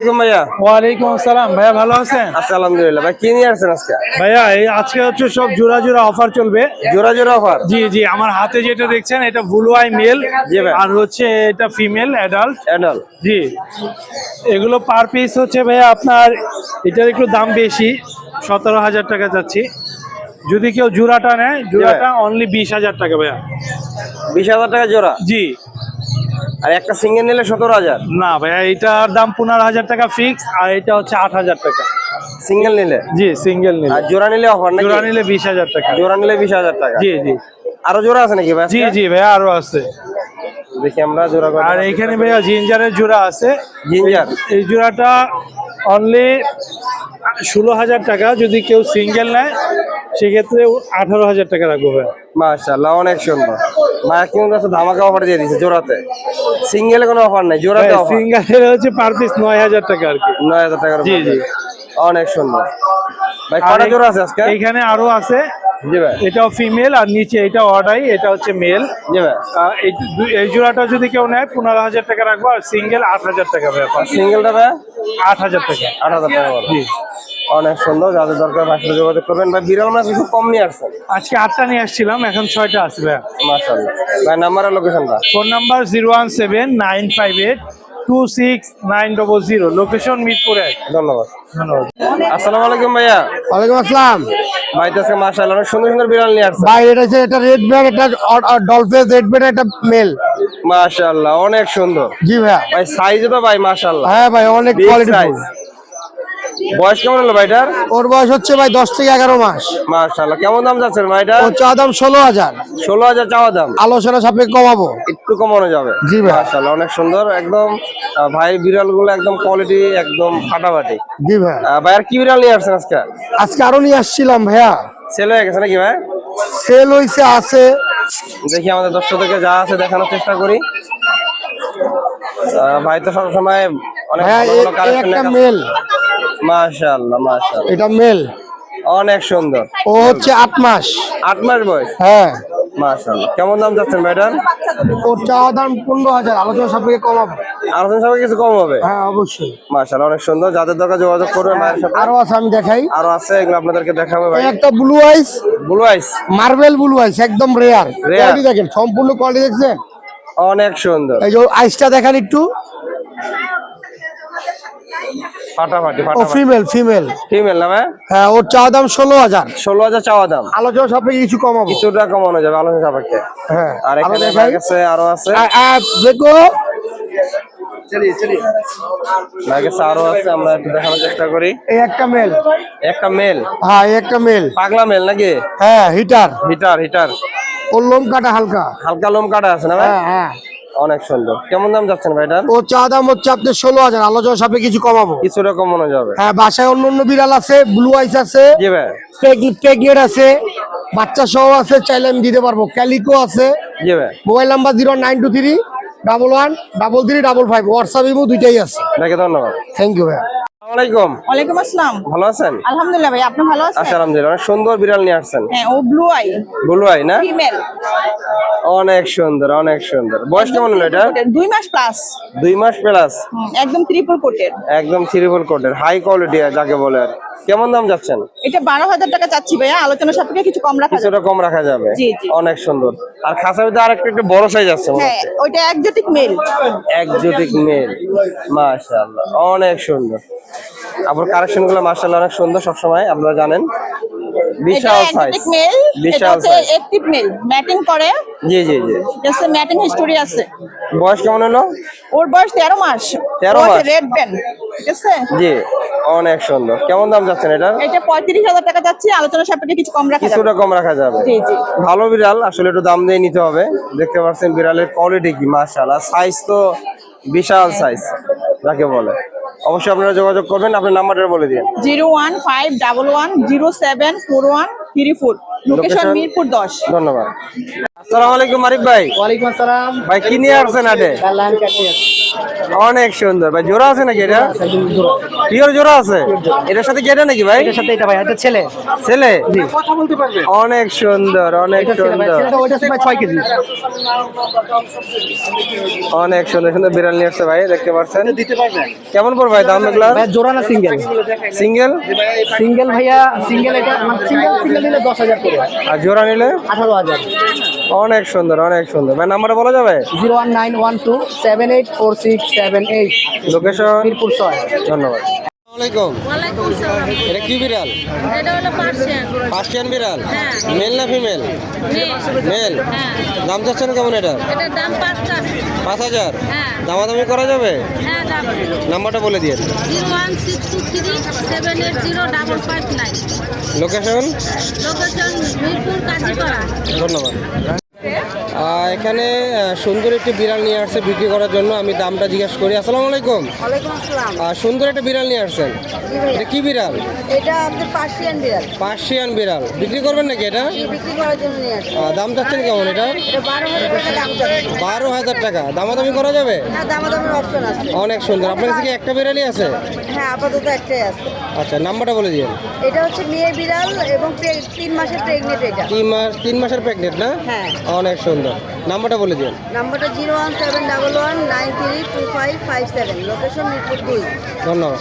ভাইয়া ওয়ালাইকুম আসসালাম ভাইয়া, ভালো আছেন? আচ্ছা আলহামদুলিল্লাহ। ভাই কি নিয়ে আসছেন আজকে? ভাইয়া এই আজকে হচ্ছে সব জোড়া জোড়া অফার চলবে। জোড়া জোড়া অফার? জি জি, আমার হাতে যেটা দেখছেন এটা ব্লু আই মেল, জি ভাই। আর হচ্ছে এটা ফিমেল অ্যাডাল্ট। অ্যাডাল্ট? জি, এগুলো পার পিস হচ্ছে ভাইয়া আপনার এটার একটু দাম বেশি, 17,000 টাকা যাচ্ছি। যদি কেউ জোড়াটা নেয়, জোড়াটা অনলি 20,000 টাকা ভাইয়া। 20,000 টাকা জোড়া? জি। আর একটা সিঙ্গেল নিলে 17,000? না ভাইয়া, এটার দাম 15,000 টাকা ফিক্স, আর এটা হচ্ছে 8,000 টাকা সিঙ্গেল নিলে? জি, সিঙ্গেল নিলে। আর জোড়া নিলে অফার নাকি? জোড়া নিলে 20,000 টাকা। জোড়া নিলে 20,000 টাকা? জি জি। আরো জোড়া আছে নাকি ভাই? জি জি ভাইয়া, আরো আছে। দেখি আমরা জোড়া। আর এখানে ভাইয়া জিঞ্জারের জোড়া আছে। জিঞ্জার? এই জোড়াটা অনলি 16,000 টাকা। যদি কেউ সিঙ্গেল নেয় সেক্ষেত্রে 18,000 টাকা রাখবো ভাইয়া। মাশাআল্লাহ, অনেক সুন্দর। মায়া কিন্তু একটা ধামাকা অফার দিয়ে দিয়েছে জোড়াতে। সিঙ্গেলে কোনো অফার নাই, জোড়াতে অফার। সিঙ্গেলের হচ্ছে পার পিস 9,000 টাকা আর কি। 9,000 টাকার? জি জি। অনেক সুন্দর ভাই। কটা জোড়া আছে আজকে? এখানে আরো আছে। জি ভাই। এটাও ফিমেল, আর নিচে এটা অর্ডাই, এটা হচ্ছে মেল। জি ভাই। এই জোড়াটা যদি কেউ নেয় 15,000 টাকা রাখবো, আর সিঙ্গেল 8,000 টাকা ভাইয়া। সিঙ্গেলটা ভাই 8,000 টাকা। 8,000 টাকা? জি। অনেক সুন্দর, যাদের দরকার ভাষাতে যোগাযোগ করবেন ভাই। বিড়াল মাছ খুব কম নিয়ে আসছেন আজকে 8টা নিয়ে আসছিলাম, এখন 6টা আছে ভাইয়া। মাশাআল্লাহ। ভাই নাম্বার আর লোকেশনটা? Phone number 017-958-26900, location Mirpur 1। ধন্যবাদ। ধন্যবাদ। আসসালামু আলাইকুম ভাইয়া। ওয়ালাইকুম আসসালাম। ভাই তো আজকে মাশাআল্লাহ অনেক সুন্দর সুন্দর বিড়াল নিয়ে আসছেন। ভাই এটা হচ্ছে এটা রেড বেড, এটা ডলফেস রেড বেড, এটা মেল। মাশাআল্লাহ অনেক সুন্দর। জি ভাইয়া। ভাই সাইজে তো ভাই মাশাআল্লাহ। হ্যাঁ ভাই, অনেক Big কোয়ালিটি। size। বয়স কেমন হলো ভাইটার? ওর বয়স হচ্ছে ভাই 10 থেকে 11 মাস। মাশাআল্লাহ। কেমন দাম যাচ্ছে ভাইটা? ওর চা দাম 16,000। 16,000 চাওয়া দাম? আলোচনা সাপেক্ষে কমাবো। একটু কমানো যাবে? জি ভাই। মাশাআল্লাহ অনেক সুন্দর একদম। ভাই বিড়াল গুলো একদম কোয়ালিটি, একদম ফাটাফাটি। জি ভাই। ভাই আর কি বিড়াল নিয়ে আসছেন আজকে? আজকে আরো নিয়ে আসছিলাম ভাইয়া। সেল হয়ে গেছে নাকি ভাই? সেল হইছে, আছে। দেখি আমাদের দর্শকদেরকে যা আছে দেখানোর চেষ্টা করি। ভাই তো সবসময় অনেক ভাইয়া ভালো ভালো কালেকশন একটা দেখায়। মেল। মাশাআল্লাহ মাশাআল্লাহ এটা মেল। অনেক সুন্দর। ও হচ্ছে 8 মাস। 8 মাস বয়স? হ্যাঁ। মাশাআল্লাহ। কেমন দাম যাচ্ছেন ভাইটার? ওর চা দাম 15,000, আলোচনা সাপেক্ষে কমাবো। আলোচনা সবাই কিছু কম হবে? হ্যাঁ অবশ্যই। মাশাআল্লাহ অনেক সুন্দর, যাদের দরকার যোগাযোগ করবেন ভাইয়ের সাথে। আরো আছে, আমি দেখাই। আরো আছে, এগুলো আপনাদেরকে দেখাবো ভাই। এই একটা ব্লু আইস, ব্লু আইস? মার্বেল ব্লু আইস, একদম রেয়ার। Rare? কোয়ালিটি দেখেন, সম্পূর্ণ কোয়ালিটি দেখছেন। অনেক সুন্দর। এই যে আইসটা দেখেন একটু। ফাটাফাটি ও ফাটাফাটি। Female, female. ফিমেল না ভাই? হ্যাঁ, ওর চা দাম 16,000। 16,000 চাওয়া দাম? আলোচনা সাপেক্ষে কিছু কমাবো। কিছুটা কমানো যাবে আলোচনা সাপেক্ষে। হ্যাঁ। আর এখানে ভাই কাছে আরো আছে। দেখো, ভাই কাছে আরো আছে, আমরা একটু দেখানোর চেষ্টা করি। এই একটা মেল। একটা মেল? হ্যাঁ, এই একটা মেল। পাগলা মেল নাকি? হ্যাঁ, হিটার। হিটার? হিটার। ওর লোম কাটা হালকা। হালকা লোম কাটা আছে না ভাই? হ্যাঁ হ্যাঁ। অনেক সুন্দর। কেমন দাম যাচ্ছেন ভাইটার? ওর চা দাম হচ্ছে আপনার 16,000, আলোচনা সাপেক্ষে কিছু কমাবো। কিছুটা কমানো যাবে? হ্যাঁ, বাসায় অন্য অন্য বিড়াল আছে, ব্লু আইস আছে, জি ভাই। প্রেগনেট আছে, বাচ্চা সহ আছে, চাইলে আমি দিতে পারবো। ক্যালিকো আছে। জি ভাই। মোবাইল নাম্বার 0923-11-3355, হোয়াটসঅ্যাপ ইমো দুইটাই আছে। আপনাকে ধন্যবাদ। থ্যাংক ইউ ভাইয়া। আসসালামু আলাইকুম। ওয়ালাইকুম আসসালাম। ভালো আছেন? আলহামদুলিল্লাহ ভাই, আপনি ভালো আছেন? আচ্ছা আলহামদুলিল্লাহ। অনেক সুন্দর বিড়াল নিয়ে আসছেন। হ্যাঁ, ও ব্লু আই ব্লু আই না? ফিমেল। অনেক সুন্দর অনেক সুন্দর। বয়স কেমন হলো এটা? 2 মাস প্লাস। 2 মাস প্লাস? একদম ট্রিপল কোটের। একদম ট্রিপল কোটের, হাই কোয়ালিটি যাকে বলে। আর কেমন দাম যাচ্ছেন? এটা 12,000 টাকা চাচ্ছি ভাইয়া, আলোচনা সাপেক্ষে কিছু কম রাখা যাবে। কিছুটা কম রাখা যাবে? জি, জি। অনেক সুন্দর। আর খাঁচার ভিতরে আরেকটা একটু বড় সাইজ আছে মনে হ্যাঁ, হচ্ছে। ওইটা এক্সোটিক মেল। Exotic mail? মাশাআল্লাহ অনেক সুন্দর। আপনার কালেকশন গুলো মাশাআল্লাহ অনেক সুন্দর সবসময়, আপনারা জানেন। বিশাল সাইজ। Exotic male. এটা বিশাল হচ্ছে সাইজ। অ্যাক্টিভ মেল, ম্যাটিং করে। জি জি জি। জাস্ট ম্যাটিং হিস্টোরি আছে। বয়স কেমন হলো? ওর বয়স 13 মাস। 13 মাস? রেড ব্যান্ড, ঠিক আছে? জি। অনেক সুন্দর। কেমন দাম যাচ্ছেন এটা? এটা 35,000 টাকা যাচ্ছে, আলোচনা সাপেক্ষে কিছু কম রাখা যাবে। কিছুটা কম রাখা যাবে? জি জি। ভালো বিড়াল, আসলে একটু দাম দিয়ে নিতে হবে। দেখতে পাচ্ছেন বিড়ালের কোয়ালিটি কি মাশাআল্লাহ, সাইজ তো বিশাল সাইজ যাকে বলে। অবশ্যই আপনারা যোগাযোগ করবেন। আপনার নাম্বারটা বলে দিন। 01511074134, লোকেশন মিরপুর 10। ধন্যবাদ। আসসালামু আলাইকুম আরিফ ভাই। ওয়ালাইকুম আসসালাম। ভাই কি নিয়ে আসছেন হাটে? লাইন কাটি অনেক সুন্দর ভাই, জোড়া আছে নাকি এটা? পিওর জোড়া আছে। এটার সাথে কি এটা নাকি ভাই? এটার সাথে এটা ভাই, এটা ছেলে। ছেলে? কথা বলতে পারবে। অনেক সুন্দর, অনেক এটা ছেলে ভাই, সুন্দর, ছেলেটা ওইটা ভাই 6 কেজি। অনেক সুন্দর সুন্দর বিড়াল নিয়ে আসছে ভাই, দেখতে পাচ্ছেন। দিতে পারবে। কেমন পড়বে ভাই দাম এগুলা? ভাই জোড়া না সিঙ্গেল? সিঙ্গেল? সিঙ্গেল ভাইয়া, সিঙ্গেল এটা মানে সিঙ্গেল নিলে 10,000 করে। আর জোড়া নিলে? 18,000। অনেক সুন্দর, অনেক সুন্দর ভাই। নাম্বারটা বলা যাবে? 01912784678। লোকেশন? মিরপুর 6। ধন্যবাদ। আসসালামাইকুম। ওয়ালাইকুম সালাম। এটা কি বিড়াল? এটা হলো পার্সিয়ান। পার্সিয়ান বিড়াল? হ্যাঁ। মেল না ফিমেল? মেয়ে। মেল। হ্যাঁ। দাম চাচ্ছেন কেমন এটা? এটার দাম 5,000। 5,000? হ্যাঁ। দামাদামি করা যাবে? হ্যাঁ যাবে। নাম্বারটা বলে দিয়ে। 01623780559। লোকেশন? লোকেশন মিরপুর কাজীপাড়া। ধন্যবাদ। এখানে সুন্দর একটি বিড়াল নিয়ে আসছে বিক্রি করার জন্য। আমি দামটা জিজ্ঞেস করি। আসসালামু আলাইকুম। ওয়ালাইকুম আসসালাম। সুন্দর একটা বিড়াল নিয়ে আসছেন, এটা কি বিড়াল? এটা আপনার পার্সিয়ান বিড়াল। পার্সিয়ান বিড়াল বিক্রি করবেন নাকি এটা? বিক্রি করার জন্য নিয়ে আসছি। দাম চাচ্ছেন কেমন এটা? এটা 12,000 টাকা দাম যাচ্ছে। 12,000 টাকা। দামাদামি করা যাবে? হ্যাঁ, দামাদামের অপশন আছে। অনেক সুন্দর। আপনার কাছে কি একটা বিড়ালই আছে? হ্যাঁ, আপাতত একটাই আছে। আচ্ছা, নাম্বারটা বলে দিয়ে। এটা হচ্ছে মেয়ে বিড়াল এবং 3 মাসের প্রেগনেন্ট এটা। 3 মাসের প্রেগনেন্ট না? হ্যাঁ। অনেক সুন্দর। নাম্বারটা বলে দিন। নাম্বারটা 01711932557। লোকেশন মিরপুর 2। ধন্যবাদ।